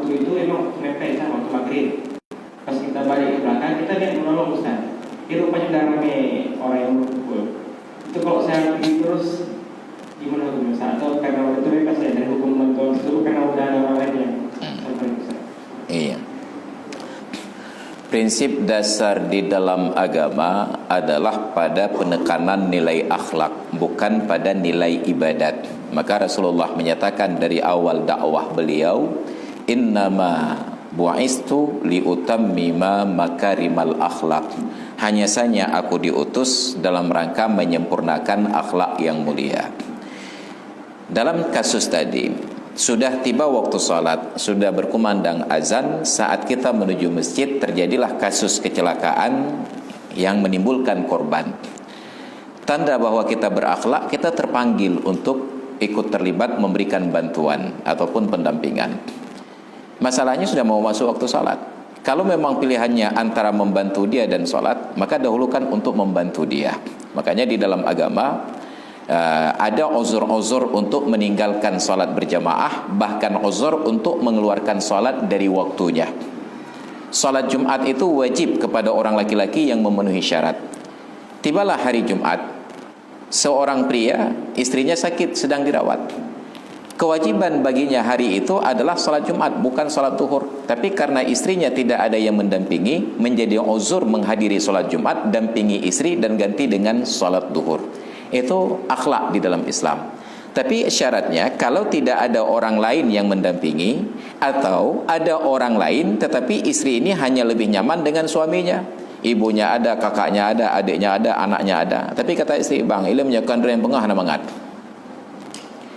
waktu itu memang mepet sama waktu maghrib. Pas kita balik ke belakang, kita lihat menolong Ustaz. Ini rupanya udah rame orang yang berkumpul. Itu kalau saya pergi terus gimana hukumnya Ustaz? Atau karena waktu itu bebas saya dari hukum mentor tersebut karena udah ada orang lain yang Ustaz? Iya. Prinsip dasar di dalam agama adalah pada penekanan nilai akhlak, bukan pada nilai ibadat. Maka Rasulullah menyatakan dari awal dakwah beliau, innama bu'istu liutammima makarimal akhlak. Hanya saja aku diutus dalam rangka menyempurnakan akhlak yang mulia. Dalam kasus tadi, sudah tiba waktu salat, sudah berkumandang azan, saat kita menuju masjid terjadilah kasus kecelakaan yang menimbulkan korban. Tanda bahwa kita berakhlak, kita terpanggil untuk ikut terlibat memberikan bantuan ataupun pendampingan. Masalahnya sudah mau masuk waktu salat. Kalau memang pilihannya antara membantu dia dan salat, maka dahulukan untuk membantu dia. Makanya di dalam agama ada uzur-uzur untuk meninggalkan salat berjamaah, bahkan uzur untuk mengeluarkan salat dari waktunya. Salat Jumat itu wajib kepada orang laki-laki yang memenuhi syarat. Tibalah hari Jumat, seorang pria, istrinya sakit sedang dirawat. Kewajiban baginya hari itu adalah salat Jumat, bukan salat zuhur. Tapi karena istrinya tidak ada yang mendampingi, menjadi uzur menghadiri salat Jumat, dampingi istri dan ganti dengan salat zuhur. Itu akhlak di dalam Islam. Tapi syaratnya kalau tidak ada orang lain yang mendampingi, atau ada orang lain tetapi istri ini hanya lebih nyaman dengan suaminya. Ibunya ada, kakaknya ada, adiknya ada, anaknya ada. Tapi kata istri, bang, ilmu menyaksikan yang pengah na mangat.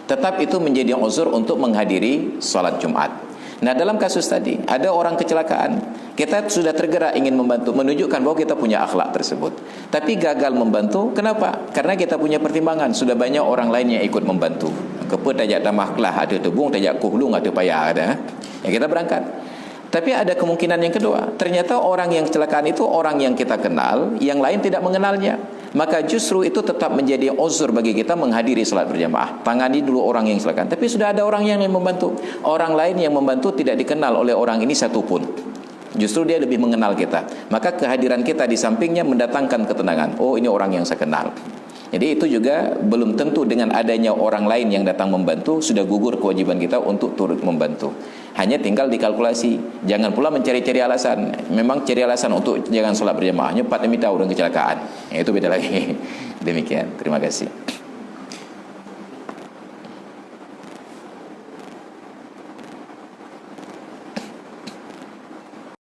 Tetap itu menjadi uzur untuk menghadiri salat Jumat. Nah, dalam kasus tadi ada orang kecelakaan, kita sudah tergerak ingin membantu, menunjukkan bahwa kita punya akhlak tersebut, tapi gagal membantu. Kenapa? Karena kita punya pertimbangan, sudah banyak orang lain yang ikut membantu. Keput tajak tamah kelah, ada tebung, tajak kuhlung, ada payah, ada. Ya, kita berangkat. Tapi ada kemungkinan yang kedua, ternyata orang yang kecelakaan itu orang yang kita kenal, yang lain tidak mengenalnya. Maka justru itu tetap menjadi uzur bagi kita menghadiri salat berjamaah. Tangani dulu orang yang kecelakaan. Tapi sudah ada orang yang membantu. Orang lain yang membantu tidak dikenal oleh orang ini satupun. Justru dia lebih mengenal kita. Maka kehadiran kita di sampingnya mendatangkan ketenangan. Oh, ini orang yang saya kenal. Jadi itu juga belum tentu dengan adanya orang lain yang datang membantu sudah gugur kewajiban kita untuk turut membantu. Hanya tinggal dikalkulasi. Jangan pula mencari-cari alasan. Memang cari alasan untuk jangan sholat berjamaahnya 4 demi tahu dengan kecelakaan. Itu beda lagi. Demikian. Terima kasih.